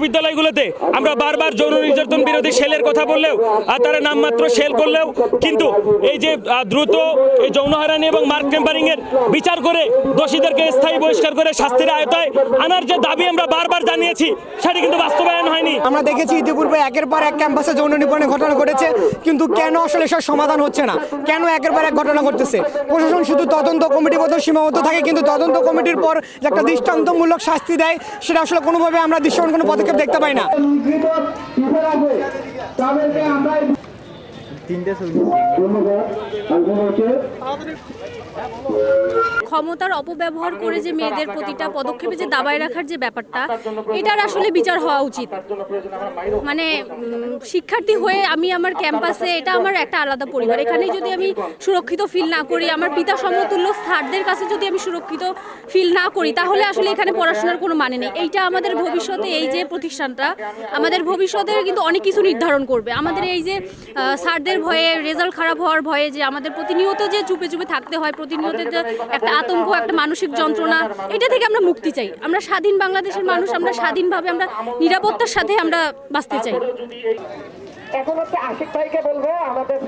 বিশ্ববিদ্যালয়গুলোতে আমরা বারবার যৌন নির্যাতন বিরোধী সেলের কথা বললেও তারা নামমাত্র সেল করলেও কিন্তু এই যে দ্রুত এই যৌন হয়রানি এবং মার্ক টেম্পারিং এর বিচার করে দোষীদেরকে স্থায়ী বহিষ্কার করে শাস্তির আওতায় আনার যে দাবি আমরা বারবার জানিয়েছি সেটি কিন্তু বাস্তবায়ন হয়নি। আমরা দেখেছি ইতিপূর্বে একের পর এক ক্যাম্পাসে যৌন নিপীড়নের ঘটনা ঘটেছে, কিন্তু কেন আসলে এসব সমাধান হচ্ছে না? কেন একের পর এক ঘটনা ঘটতেছে? প্রশাসন শুধু তদন্ত কমিটির মতো সীমাবদ্ধ থাকে, কিন্তু তদন্ত কমিটির পর যে একটা দৃষ্টান্তমূলক শাস্তি দেয় সেটা আসলে কোনোভাবে আমরা দৃশ্যমান কোনো পদক্ষেপ দেখতে পাই না। ক্ষমতার অপব্যবহার করে যে মেয়েদের প্রতিটা পদক্ষেপে যে দাবায় রাখার যে ব্যাপারটা, এটার আসলে বিচার হওয়া উচিত। মানে শিক্ষার্থী হয়ে আমি আমার ক্যাম্পাসে, এটা আমার একটা আলাদা পরিবার, এখানে যদি আমি সুরক্ষিত ফিল না করি, আমার পিতা সমতুল্য স্যারদের কাছে যদি আমি সুরক্ষিত ফিল না করি, তাহলে আসলে এখানে পড়াশোনার কোনো মানে নেই। এইটা আমাদের ভবিষ্যতে, এই যে প্রতিষ্ঠানটা আমাদের ভবিষ্যতের কিন্তু অনেক কিছু নির্ধারণ করবে। আমাদের এই যে স্যারদের ভয়ে, রেজাল্ট খারাপ হওয়ার ভয়ে যে আমাদের প্রতিনিয়ত যে চুপে চুপে থাকতে হয়, প্রতিনিয়ত একটা আতঙ্ক, একটা মানসিক যন্ত্রণা, এটা থেকে আমরা মুক্তি চাই। আমরা স্বাধীন বাংলাদেশের মানুষ, আমরা স্বাধীনভাবে, আমরা নিরাপত্তার সাথে আমরা বাঁচতে চাই। এখন হচ্ছে আশিক ভাইকে বলবো আমাদের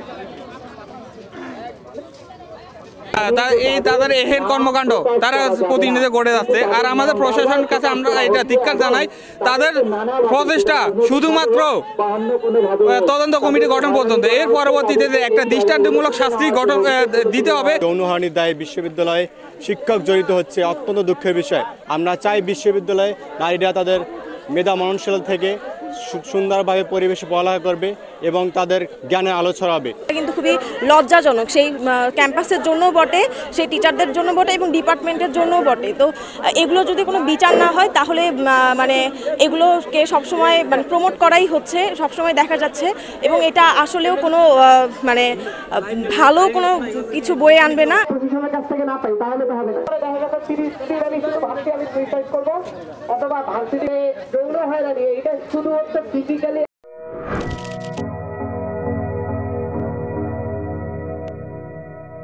তাদের এহেন কর্মকাণ্ড তারা প্রতিনিধিত্ব করে যাচ্ছে। আর আমাদের প্রশাসনের কাছে আমরা এটা ধিক্কার জানাই, তাদের প্রচেষ্টা শুধুমাত্র তদন্ত কমিটি গঠন পর্যন্ত, এর পরবর্তীতে একটা দৃষ্টান্তমূলক শাস্তি গঠন দিতে হবে। যৌন হয়রানির দায়ে বিশ্ববিদ্যালয়ে শিক্ষক জড়িত হচ্ছে, অত্যন্ত দুঃখের বিষয়। আমরা চাই বিশ্ববিদ্যালয়ে নারীরা তাদের মেধা মননশীল থেকে সুন্দরভাবে পরিবেশে পড়ালেখা করবে এবং তাদের জ্ঞানের আলো ছড়াবে। কিন্তু খুবই লজ্জাজনক, সেই ক্যাম্পাসের জন্যও বটে, সেই টিচারদের জন্য বটে এবং ডিপার্টমেন্টের জন্যও বটে। তো এগুলো যদি কোনো বিচার না হয় তাহলে মানে এগুলোকে সবসময় মানে প্রমোট করাই হচ্ছে, সবসময় দেখা যাচ্ছে, এবং এটা আসলেও কোনো মানে ভালো কোনো কিছু বয়ে আনবে না। প্রশাসনের কাছ থেকে না পাই তাহলে তো হবে না। দেখা গেছে 30 দিন আমি শুধু ভাবছি আমি সুইসাইড করবো, অথবা ভাবছি যে যৌন হয়রানি এটা শুধু হচ্ছে ফিজিক্যালি